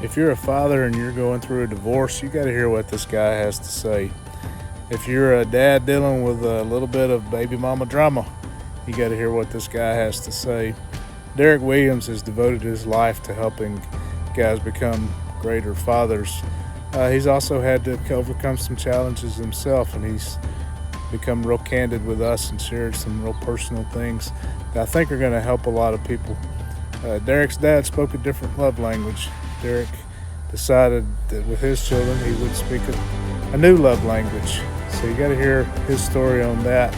If you're a father and you're going through a divorce, you got to hear what this guy has to say. If you're a dad dealing with a little bit of baby mama drama, you got to hear what this guy has to say. Derick Williams has devoted his life to helping guys become greater fathers. He's also had to overcome some challenges himself, and he's become real candid with us and shared some real personal things that I think are going to help a lot of people. Derick's dad spoke a different love language. Derick decided that with his children he would speak a new love language. So you got to hear his story on that.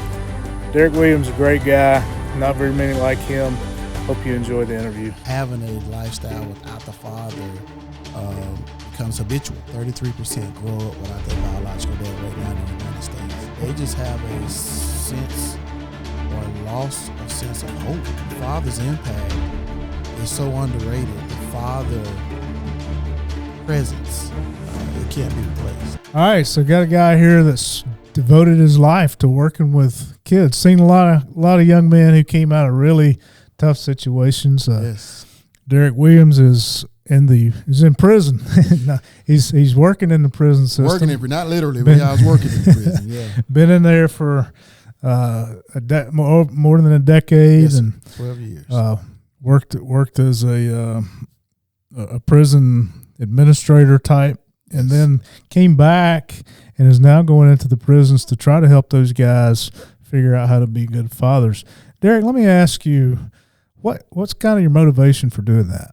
Derick Williams is a great guy, not very many like him. Hope you enjoy the interview. Having a lifestyle without the father becomes habitual. 33% grow up without their biological dad right now in the United States. They just have a sense or loss of sense of hope. The father's impact is so underrated. The father presence, it can't be replaced. All right, so got a guy here that's devoted his life to working with kids. Seen a lot of young men who came out of really tough situations. Yes. Derick Williams is in prison. he's working in the prison system. Working it, not literally, but I was working in prison. Yeah. Been in there for more than a decade, Yes, and 12 years. Worked as a prison administrator type, and then came back and is now going into the prisons to try to help those guys figure out how to be good fathers. Derick, let me ask you, what's kind of your motivation for doing that?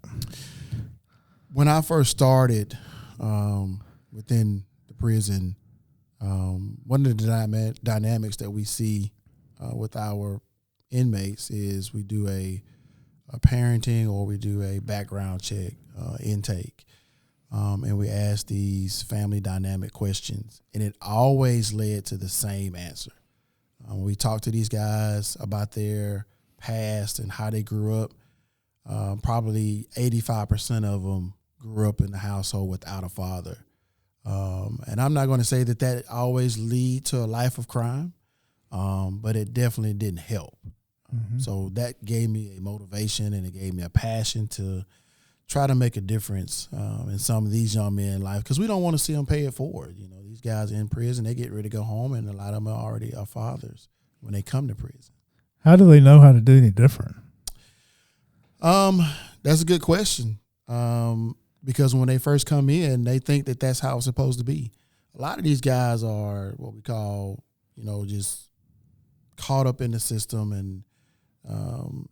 When I first started within the prison, one of the dynamics that we see with our inmates is we do a parenting or we do a background check intake. And we ask these family dynamic questions, and it always led to the same answer. We talk to these guys about their past and how they grew up. Probably 85% of them grew up in the household without a father. And I'm not going to say that always lead to a life of crime, but it definitely didn't help. Mm-hmm. So that gave me a motivation, and it gave me a passion to try to make a difference in some of these young men's life, because we don't want to see them pay it forward. You know, these guys are in prison, they get ready to go home, and a lot of them are already fathers when they come to prison. How do they know how to do any different? That's a good question. Because when they first come in, they think that that's how it's supposed to be. A lot of these guys are what we call, just caught up in the system, and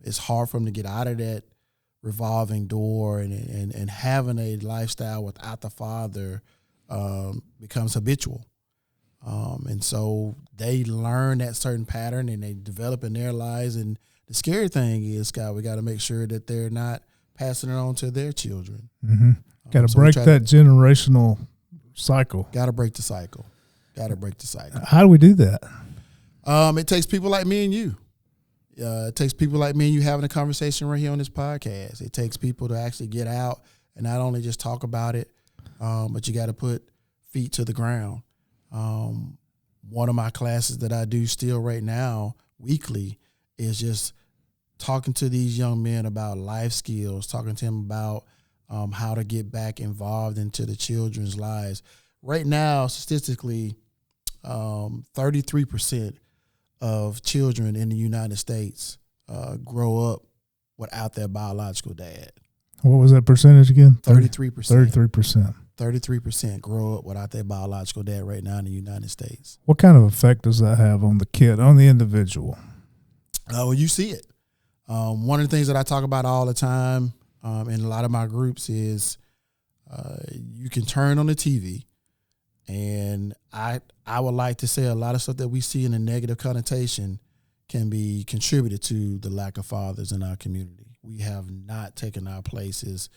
it's hard for them to get out of that revolving door, and having a lifestyle without the father becomes habitual. And so they learn that certain pattern, and they develop in their lives. And the scary thing is, Scott, we got to make sure that they're not passing it on to their children. Mm-hmm. Got to break that generational cycle. Got to break the cycle. How do we do that? It takes people like me and you. It takes people like me and you having a conversation right here on this podcast. It takes people to actually get out and not only just talk about it, but you got to put feet to the ground. One of my classes that I do still right now weekly is just talking to these young men about life skills, talking to them about how to get back involved into the children's lives. Right now, statistically, 33% of children in the United States grow up without their biological dad. What was that percentage again? 33%. 33%. 33% grow up without their biological dad right now in the United States. What kind of effect does that have on the kid, on the individual? Well, you see it. One of the things that I talk about all the time in a lot of my groups is you can turn on the TV, and I would like to say a lot of stuff that we see in a negative connotation can be contributed to the lack of fathers in our community. We have not taken our places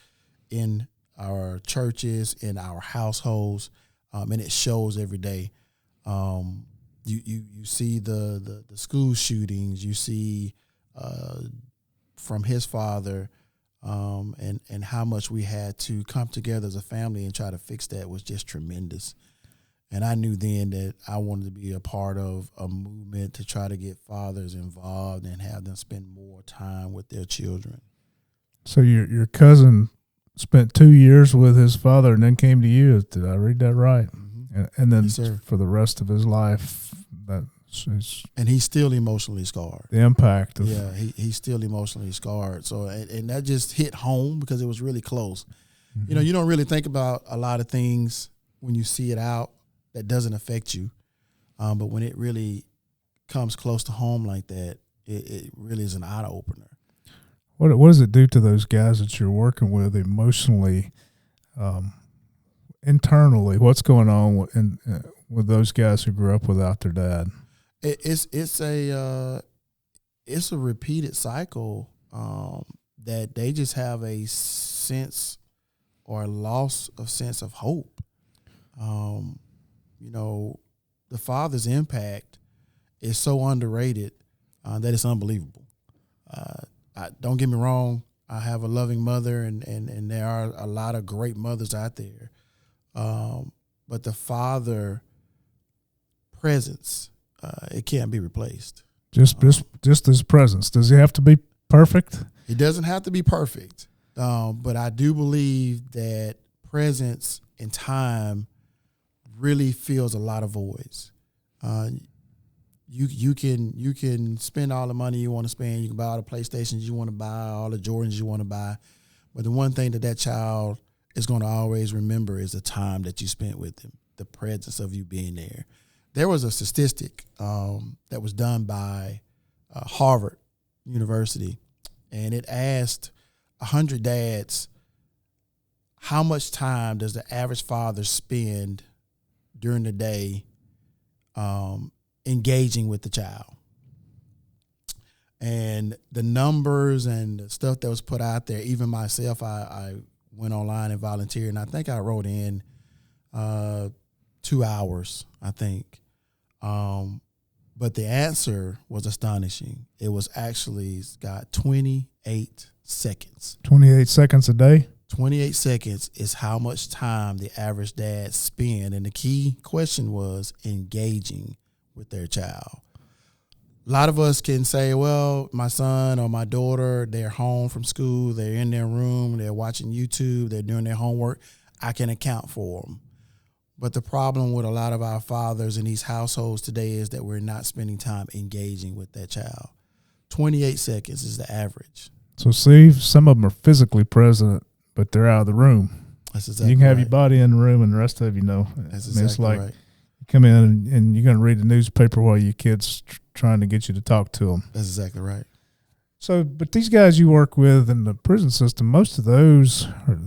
in our churches, in our households, and it shows every day. You see the school shootings, you see from his father, and how much we had to come together as a family and try to fix that was just tremendous. And I knew then that I wanted to be a part of a movement to try to get fathers involved and have them spend more time with their children. So your cousin spent 2 years with his father and then came to you. Did I read that right? Mm-hmm. And then Yes, sir. for the rest of his life, and he's still emotionally scarred. The impact of he's still emotionally scarred. So and that just hit home because it was really close. Mm-hmm. You know, you don't really think about a lot of things when you see it out that doesn't affect you, but when it really comes close to home like that, it really is an eye opener. What does it do to those guys that you're working with emotionally, internally? What's going on with those guys who grew up without their dad? It's a repeated cycle that they just have a sense or a loss of sense of hope. You know, the father's impact is so underrated that it's unbelievable. Don't get me wrong. I have a loving mother, and there are a lot of great mothers out there. But the father presence, it can't be replaced. Just his presence. Does he have to be perfect? He doesn't have to be perfect. But I do believe that presence and time really fills a lot of voids. You can spend all the money you want to spend. You can buy all the PlayStations you want to buy, all the Jordans you want to buy. But the one thing that child is going to always remember is the time that you spent with him, the presence of you being there. There was a statistic that was done by Harvard University, and it asked 100 dads, how much time does the average father spend during the day engaging with the child? And the numbers and the stuff that was put out there, even myself, I went online and volunteered, and I think I wrote in 2 hours, I think. But the answer was astonishing. It was actually, Scott, 28 seconds. 28 seconds a day? 28 seconds is how much time the average dad spend. And the key question was engaging with their child. A lot of us can say, well, my son or my daughter, they're home from school, they're in their room, they're watching YouTube, they're doing their homework. I can account for them. But the problem with a lot of our fathers in these households today is that we're not spending time engaging with that child. 28 seconds is the average. So, see, some of them are physically present, but they're out of the room. That's exactly You can have right. your body in the room and the rest of you know. That's I mean, it's exactly like right. you come in and you're going to read the newspaper while your kid's trying to get you to talk to them. That's exactly right. So, but these guys you work with in the prison system, most of those are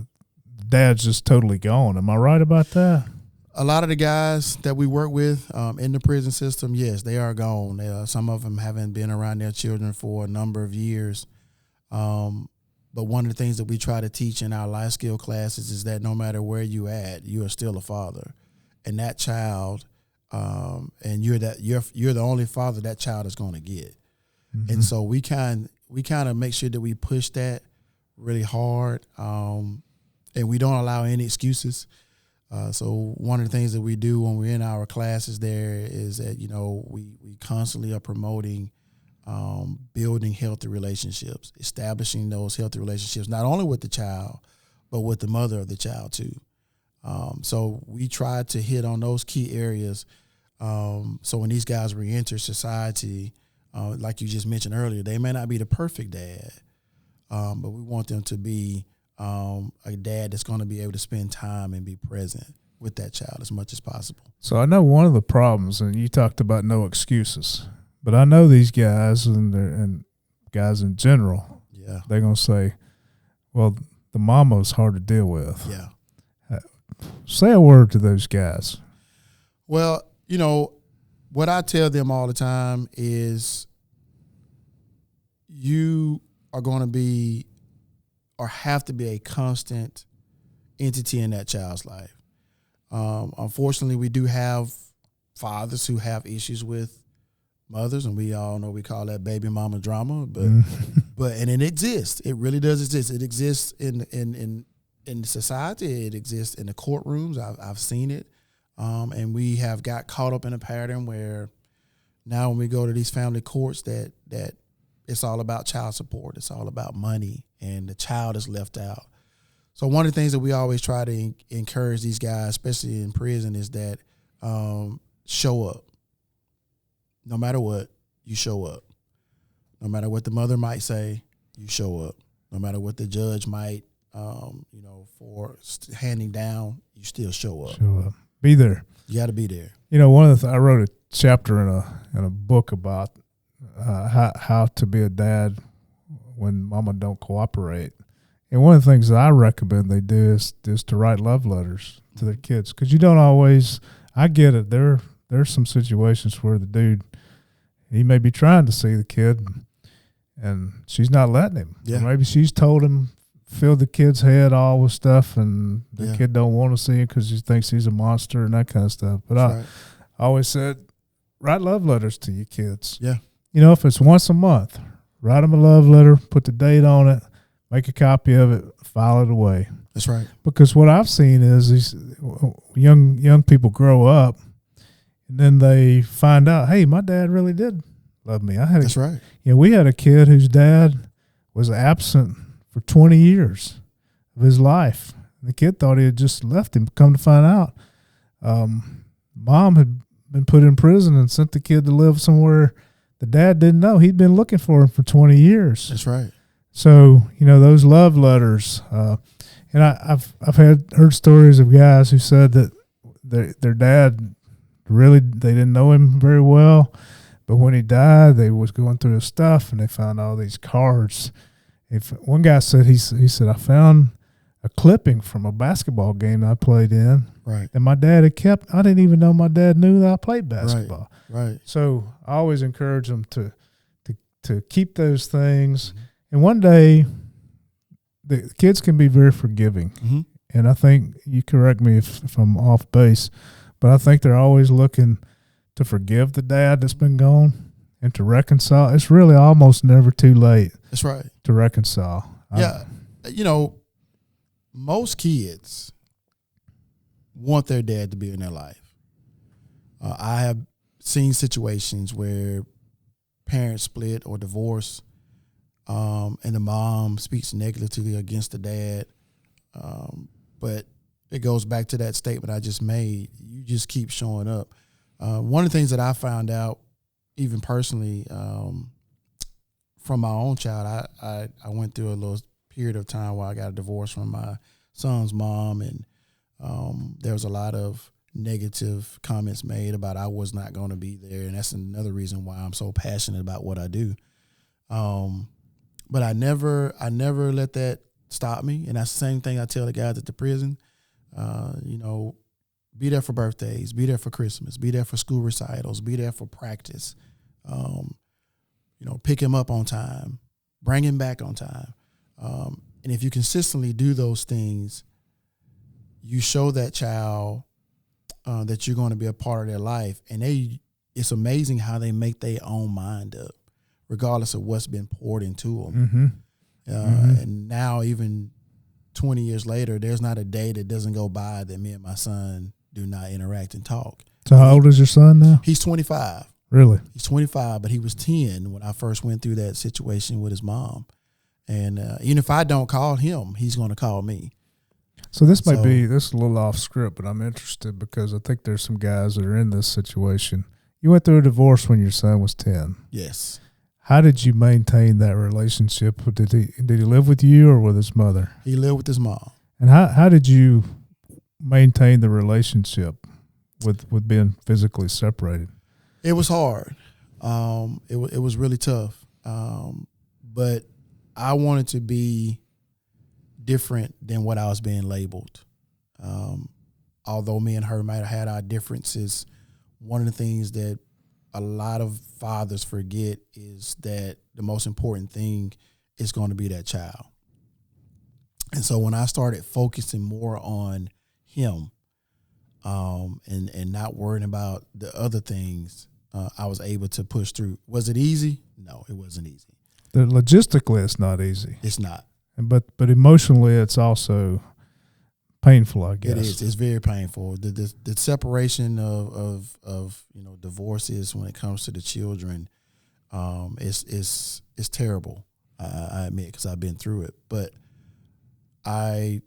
dad's just totally gone. Am I right about that? A lot of the guys that we work with in the prison system, yes, they are gone. Some of them haven't been around their children for a number of years. But one of the things that we try to teach in our life skill classes is that no matter where you at, you are still a father, and that child, and you're the only father that child is going to get. Mm-hmm. And so we kind of make sure that we push that really hard, and we don't allow any excuses. So one of the things that we do when we're in our classes there is that, you know, we constantly are promoting building healthy relationships, establishing those healthy relationships, not only with the child, but with the mother of the child too. So we try to hit on those key areas. So when these guys reenter society, like you just mentioned earlier, they may not be the perfect dad, but we want them to be a dad that's going to be able to spend time and be present with that child as much as possible. So I know one of the problems, and you talked about no excuses, but I know these guys and guys in general, yeah, they're going to say, well, the mama's hard to deal with. Yeah. Say a word to those guys. Well, you know, what I tell them all the time is you are going to be or have to be a constant entity in that child's life. Unfortunately, we do have fathers who have issues with mothers, and we all know we call that baby mama drama. But and it exists. It really does exist. It exists in society. It exists in the courtrooms. I've seen it, and we have got caught up in a pattern where now when we go to these family courts, that it's all about child support. It's all about money, and the child is left out. So one of the things that we always try to encourage these guys, especially in prison, is that show up. No matter what, you show up. No matter what the mother might say, you show up. No matter what the judge might, for handing down, you still show up. Show up. Be there. You got to be there. One of the I wrote a chapter in a book about how to be a dad when mama don't cooperate. And one of the things that I recommend they do is to write love letters to their kids, because you don't always. I get it. There's some situations where the dude, he may be trying to see the kid, and she's not letting him. Yeah. Or maybe she's told him, fill the kid's head all with stuff, and the kid don't want to see him because he thinks he's a monster and that kind of stuff. But I always said, write love letters to your kids. Yeah. If it's once a month, write them a love letter, put the date on it, make a copy of it, file it away. That's right. Because what I've seen is these young people grow up, and then they find out, hey, my dad really did love me. That's right. We had a kid whose dad was absent for 20 years of his life. The kid thought he had just left him. Come to find out, mom had been put in prison and sent the kid to live somewhere the dad didn't know. He'd been looking for him for 20 years. That's right. So, those love letters, and I've heard stories of guys who said that their dad really, they didn't know him very well, but when he died, they was going through his stuff and they found all these cards. One guy said, he said, I found a clipping from a basketball game that I played in. Right. And my dad had kept. I didn't even know my dad knew that I played basketball. Right. So I always encourage them to keep those things. Mm-hmm. And one day, the kids can be very forgiving. Mm-hmm. And I think, you correct me if I'm off base, but I think they're always looking to forgive the dad that's been gone and to reconcile. It's really almost never too late. That's right. To reconcile. Yeah. Most kids want their dad to be in their life. I have seen situations where parents split or divorce, and the mom speaks negatively against the dad. But it goes back to that statement I just made. You just keep showing up. One of the things that I found out, even personally, from my own child, I went through a little period of time where I got a divorce from my son's mom, and there was a lot of negative comments made about I was not going to be there, and that's another reason why I'm so passionate about what I do. But I never let that stop me, and that's the same thing I tell the guys at the prison. Be there for birthdays, be there for Christmas, be there for school recitals, be there for practice. Pick him up on time, bring him back on time. And if you consistently do those things, you show that child that you're going to be a part of their life. And it's amazing how they make their own mind up, regardless of what's been poured into them. Mm-hmm. And now, even 20 years later, there's not a day that doesn't go by that me and my son do not interact and talk. So how old is your son now? He's 25. Really? He's 25, but he was 10 when I first went through that situation with his mom. And even if I don't call him, he's going to call me. So this might be a little off script, but I'm interested because I think there's some guys that are in this situation. You went through a divorce when your son was 10. Yes. How did you maintain that relationship? Did he live with you or with his mother? He lived with his mom. And how did you maintain the relationship with being physically separated? It was hard. It was really tough. But I wanted to be different than what I was being labeled. Although me and her might have had our differences, one of the things that a lot of fathers forget is that the most important thing is going to be that child. And so when I started focusing more on him, and not worrying about the other things, I was able to push through. Was it easy? No, it wasn't easy. Logistically, it's not easy. It's not. But emotionally, it's also painful, I guess. It is. It's very painful. The separation of divorces when it comes to the children, is terrible. I admit, because I've been through it. But I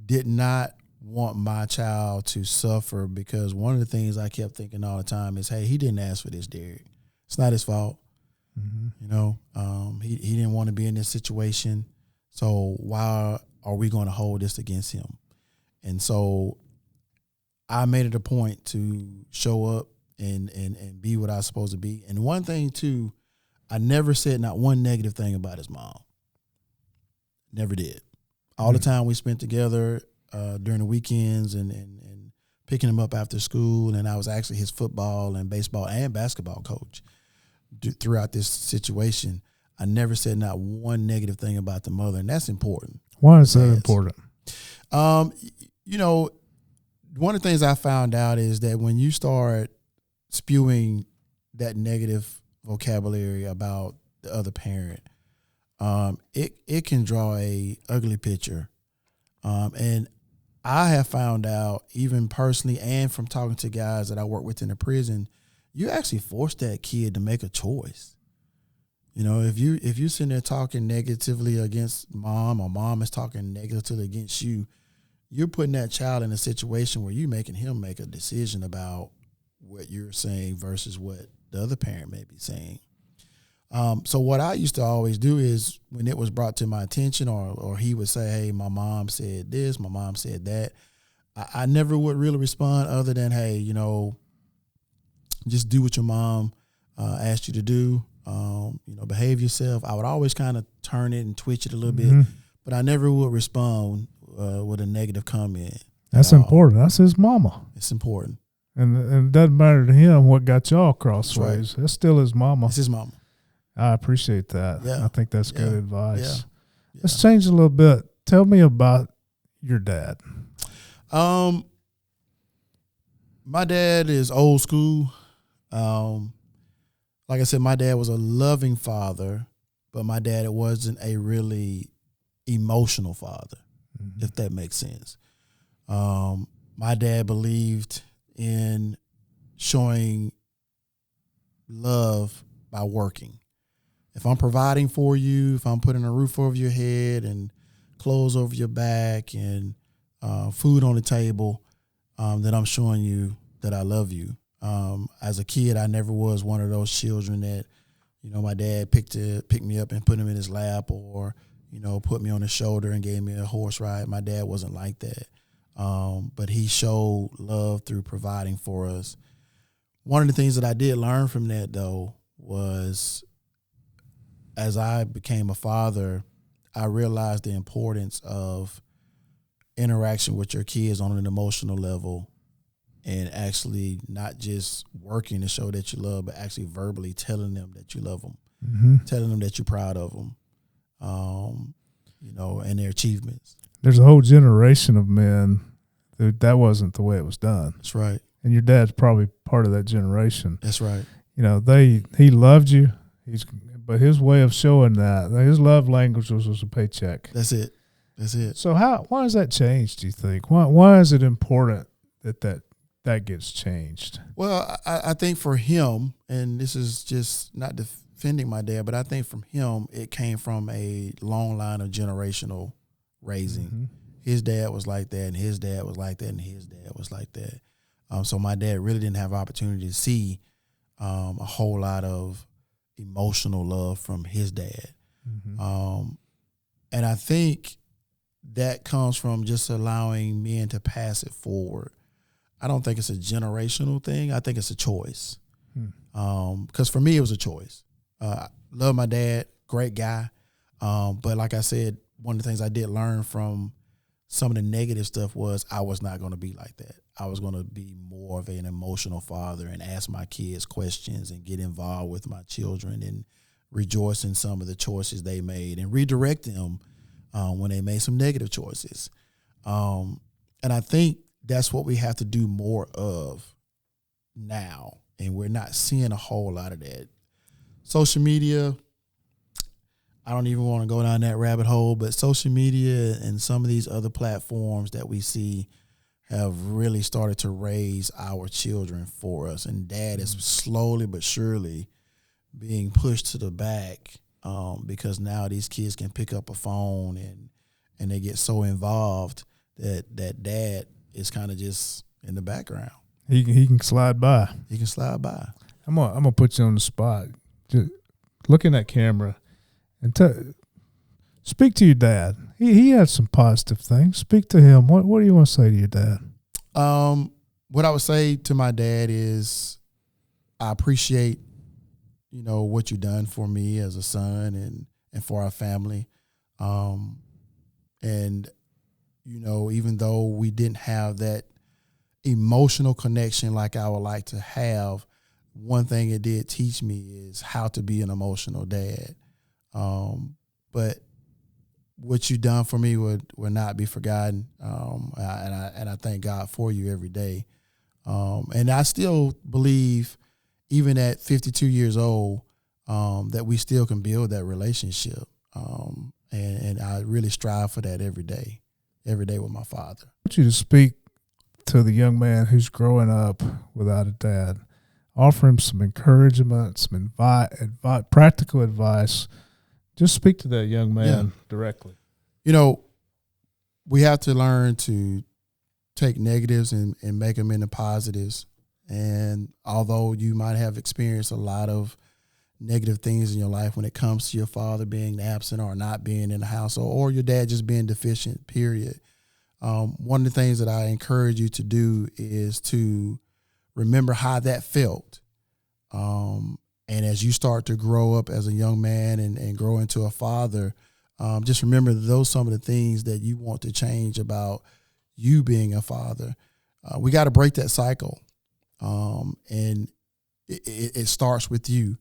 did not want my child to suffer, because one of the things I kept thinking all the time is, hey, he didn't ask for this, Derick. It's not his fault. You know, he didn't want to be in this situation. So why are we going to hold this against him? And so I made it a point to show up and be what I was supposed to be. And one thing too, I never said not one negative thing about his mom. Never did. All the time we spent together during the weekends and picking him up after school, and I was actually his football and baseball and basketball coach throughout this situation. I never said not one negative thing about the mother, and that's important. Why is that important? You know, one of the things I found out is that when you start spewing that negative vocabulary about the other parent, it can draw a ugly picture. And I have found out, even personally and from talking to guys that I work with in the prison, you actually force that kid to make a choice. You know, if you sitting there talking negatively against mom, or mom is talking negatively against you, you're putting that child in a situation where you're making him make a decision about what you're saying versus what the other parent may be saying. So what I used to always do is, when it was brought to my attention, or he would say, hey, my mom said this, my mom said that, I never would really respond other than, hey, you know, just do what your mom asked you to do. You know, behave yourself. I would always kind of turn it and twitch it a little bit, but I never would respond with a negative comment. That's important. That's his mama. It's important. And it doesn't matter to him what got y'all crossways. That's still his mama. It's his mama. I appreciate that. Yeah. I think that's good advice. Yeah. Let's change a little bit. Tell me about your dad. My dad is old school. Like I said, my dad was a loving father, but my dad wasn't a really emotional father, if that makes sense. My dad believed in showing love by working. If I'm providing for you, if I'm putting a roof over your head and clothes over your back and food on the table, then I'm showing you that I love you. As a kid, I never was one of those children that, you know, my dad picked me up and put him in his lap, or, you know, put me on his shoulder and gave me a horse ride. My dad wasn't like that. But he showed love through providing for us. One of the things that I did learn from that, though, was as I became a father, I realized the importance of interaction with your kids on an emotional level, and actually not just working to show that you love, but actually verbally telling them that you love them, telling them that you're proud of them, you know, and their achievements. There's a whole generation of men that wasn't the way it was done. That's right. And your dad's probably part of that generation. That's right. You know, he loved you. But his way of showing that, his love language was a paycheck. That's it. That's it. So why has that changed, do you think? Why is it important that gets changed? Well, I think for him, and this is just not defending my dad, but I think from him, it came from a long line of generational raising. His dad was like that, and his dad was like that, and his dad was like that. So my dad really didn't have opportunity to see a whole lot of emotional love from his dad. And I think that comes from just allowing men to pass it forward. I don't think it's a generational thing. I think it's a choice. Because for me, it was a choice. Love my dad, great guy. But like I said, one of the things I did learn from some of the negative stuff was I was not going to be like that. I was going to be more of an emotional father and ask my kids questions and get involved with my children and rejoice in some of the choices they made and redirect them when they made some negative choices. And I think that's what we have to do more of now, and we're not seeing a whole lot of that. Social media, I don't even want to go down that rabbit hole, but social media and some of these other platforms that we see have really started to raise our children for us, and dad is slowly but surely being pushed to the back because now these kids can pick up a phone and they get so involved that dad is kind of just in the background. He can slide by. He can slide by. I'm gonna put you on the spot. Just look in that camera and speak to your dad. He had some positive things. Speak to him. What do you want to say to your dad? What I would say to my dad is, I appreciate, what you've done for me as a son and for our family. And, even though we didn't have that emotional connection like I would like to have, one thing it did teach me is how to be an emotional dad. But what you've done for me will not be forgotten. And I thank God for you every day. And I still believe, even at 52 years old, that we still can build that relationship. And I really strive for that every day with my father. I want you to speak to the young man who's growing up without a dad. Offer him some encouragement, some practical advice. Just speak to that young man directly. We have to learn to take negatives and make them into positives. And although you might have experienced a lot of negative things in your life when it comes to your father being absent or not being in the household, or your dad just being deficient, period, one of the things that I encourage you to do is to remember how that felt. And as you start to grow up as a young man and grow into a father, just remember those some of the things that you want to change about you being a father. We got to break that cycle. And it starts with you.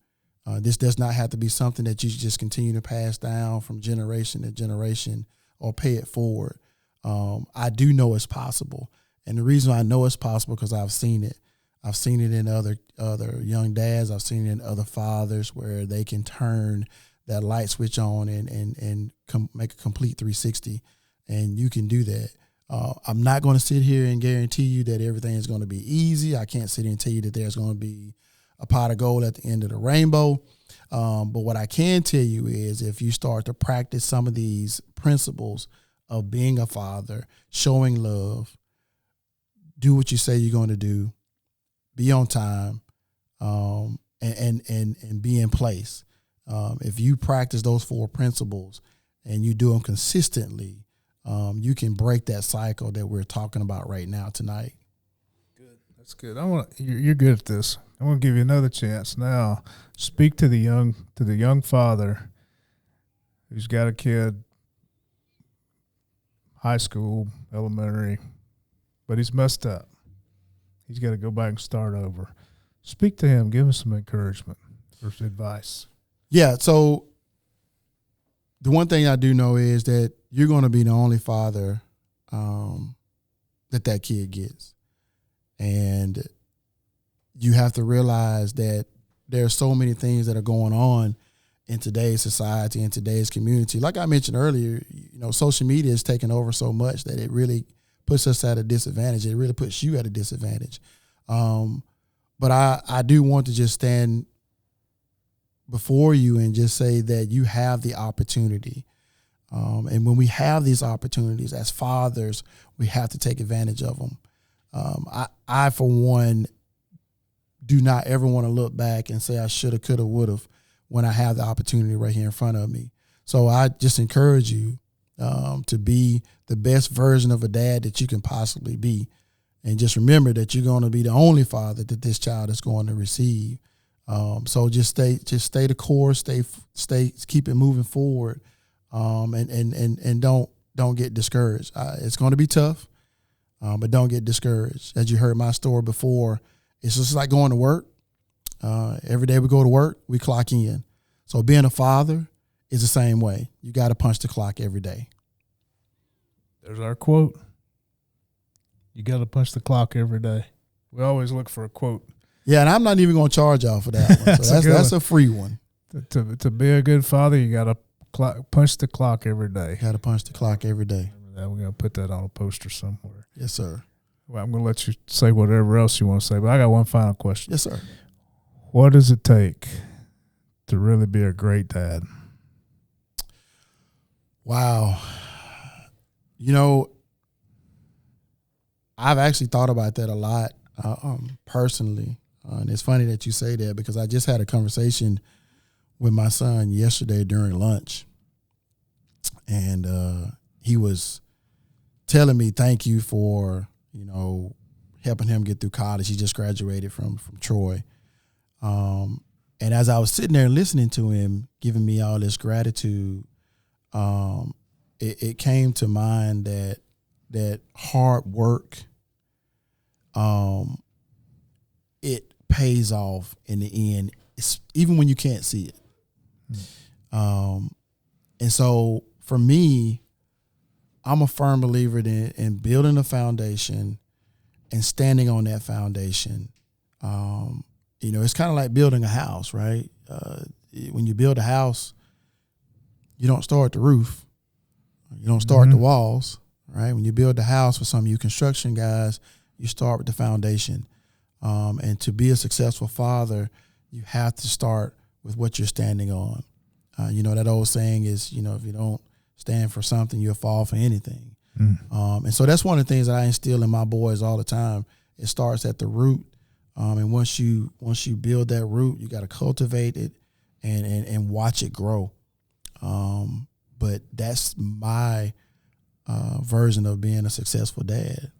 This does not have to be something that you just continue to pass down from generation to generation or pay it forward. I do know it's possible. And the reason I know it's possible because I've seen it. I've seen it in other young dads. I've seen it in other fathers where they can turn that light switch on and make a complete 360. And you can do that. I'm not going to sit here and guarantee you that everything is going to be easy. I can't sit here and tell you that there's going to be a pot of gold at the end of the rainbow. But what I can tell you is, if you start to practice some of these principles of being a father, showing love, do what you say you're going to do, be on time, and be in place. If you practice those 4 principles and you do them consistently, you can break that cycle that we're talking about right now tonight. Good. That's good. You're good at this. I want to give you another chance now. Speak to the young father who's got a kid, high school, elementary, but he's messed up. He's got to go back and start over. Speak to him. Give him some encouragement or some advice. Yeah, so the one thing I do know is that you're going to be the only father that kid gets. And you have to realize that there are so many things that are going on in today's society, in today's community. Like I mentioned earlier, social media is taking over so much that it really puts us at a disadvantage. It really puts you at a disadvantage. But I do want to just stand before you and just say that you have the opportunity. And when we have these opportunities as fathers, we have to take advantage of them. I for one, do not ever want to look back and say I shoulda, coulda, woulda when I have the opportunity right here in front of me. So I just encourage you to be the best version of a dad that you can possibly be. And just remember that you're going to be the only father that this child is going to receive. So just stay the course, keep it moving forward, and don't get discouraged. It's going to be tough, but don't get discouraged. As you heard my story before, it's just like going to work. Every day we go to work, we clock in. So being a father is the same way. You got to punch the clock every day. There's our quote. You got to punch the clock every day. We always look for a quote. Yeah, and I'm not even going to charge y'all for that one. So that's a free one. To be a good father, you got to punch the clock every day. Got to punch the clock every day. We're going to put that on a poster somewhere. Yes, sir. Well, I'm going to let you say whatever else you want to say, but I got one final question. Yes, sir. What does it take to really be a great dad? Wow. I've actually thought about that a lot personally. And it's funny that you say that because I just had a conversation with my son yesterday during lunch. And he was telling me thank you for, helping him get through college. He just graduated from Troy. And as I was sitting there listening to him, giving me all this gratitude, it came to mind that hard work, it pays off in the end, even when you can't see it. And so for me, I'm a firm believer in building a foundation and standing on that foundation. It's kind of like building a house, right? When you build a house, you don't start at the roof. You don't start the walls, right? When you build a house for some of you construction guys, you start with the foundation. And to be a successful father, you have to start with what you're standing on. That old saying is, if you don't stand for something, you'll fall for anything. And so that's one of the things that I instill in my boys all the time. It starts at the root. And once you build that root, you got to cultivate it and watch it grow. But that's my version of being a successful dad.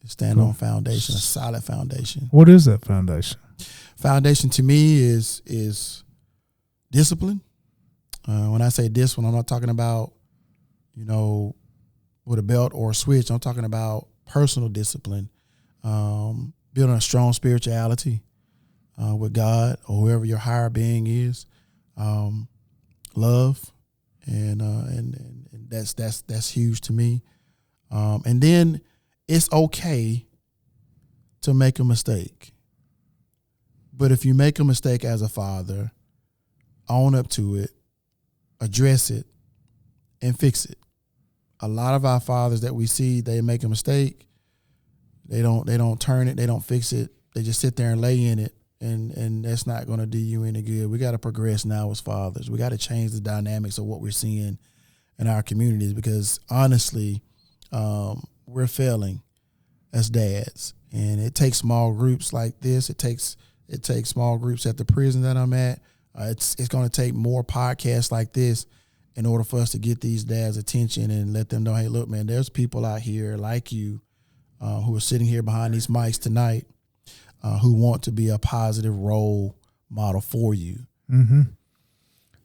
Stand on foundation, a solid foundation. What is that foundation? Foundation to me is discipline. When I say discipline, I'm not talking about, with a belt or a switch. I'm talking about personal discipline, building a strong spirituality with God or whoever your higher being is, love, and that's huge to me. And then it's okay to make a mistake. But if you make a mistake as a father, own up to it, address it, and fix it. A lot of our fathers that we see, they make a mistake, they don't turn it, they don't fix it, they just sit there and lay in it, and that's not going to do you any good. We got to progress now as fathers. We got to change the dynamics of what we're seeing in our communities because honestly, we're failing as dads, and it takes small groups like this. It takes small groups at the prison that I'm at. It's going to take more podcasts like this in order for us to get these dads' attention and let them know, hey, look, man, there's people out here like you who are sitting here behind these mics tonight who want to be a positive role model for you. Mm-hmm.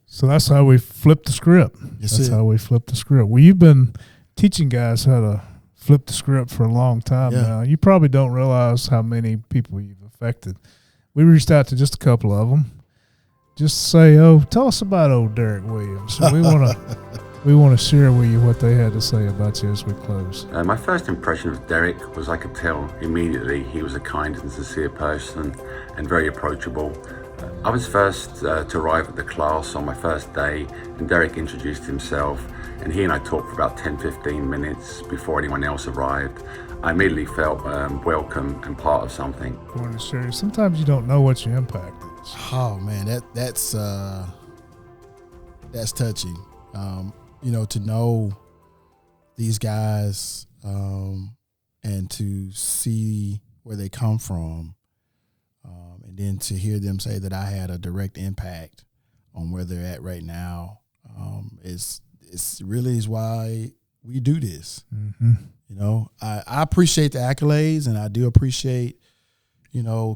So that's how we flip the script. That's how we flip the script. Well, you've been teaching guys how to flip the script for a long time now. You probably don't realize how many people you've affected. We reached out to just a couple of them. Just say, tell us about old Derick Williams. We want to share with you what they had to say about you as we close. My first impression of Derick was I could tell immediately he was a kind and sincere person and very approachable. I was first to arrive at the class on my first day, and Derick introduced himself, and he and I talked for about 10-15 minutes before anyone else arrived. I immediately felt welcome and part of something. I want to share you. Sometimes you don't know what your impact is. Oh man, that's touching. To know these guys and to see where they come from, and then to hear them say that I had a direct impact on where they're at right now, it's really is why we do this. Mm-hmm. I appreciate the accolades, and I do appreciate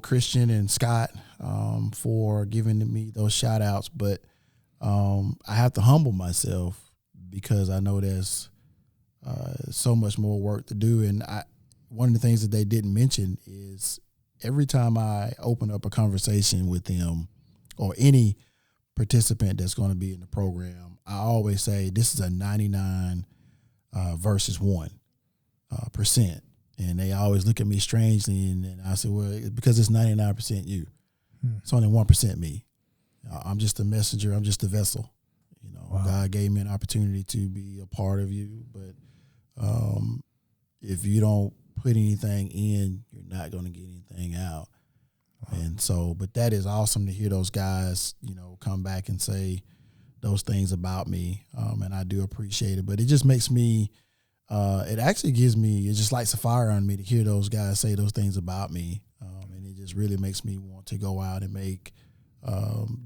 Christian and Scott for giving me those shout outs, but I have to humble myself because I know there's so much more work to do. And one of the things that they didn't mention is every time I open up a conversation with them or any participant that's going to be in the program, I always say this is a 99 versus 1%. And they always look at me strangely, and I say, well, because it's 99% you. It's only 1% me. I'm just a messenger. I'm just a vessel. Wow. God gave me an opportunity to be a part of you, but if you don't put anything in, you're not going to get anything out. Wow. And so, but that is awesome to hear those guys, come back and say those things about me, and I do appreciate it. But it just makes me it actually it just lights a fire on me to hear those guys say those things about me. And it just really makes me want to go out and make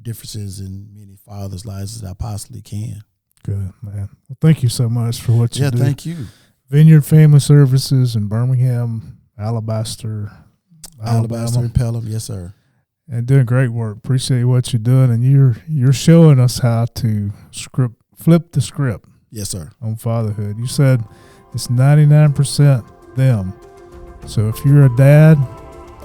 differences in many fathers' lives as I possibly can. Good, man. Well, thank you so much for what you do. Yeah, thank you. Vineyard Family Services in Birmingham, Alabaster, and Pelham, yes, sir. And doing great work. Appreciate what you're doing, and you're showing us how to flip the script. Yes, sir. On fatherhood. You said it's 99% them. So if you're a dad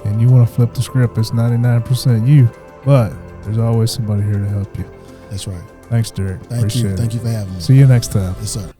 and you want to flip the script, it's 99% you. But there's always somebody here to help you. That's right. Thanks, Derick. Thank you. Thank you for having me. See you next time. Yes, sir.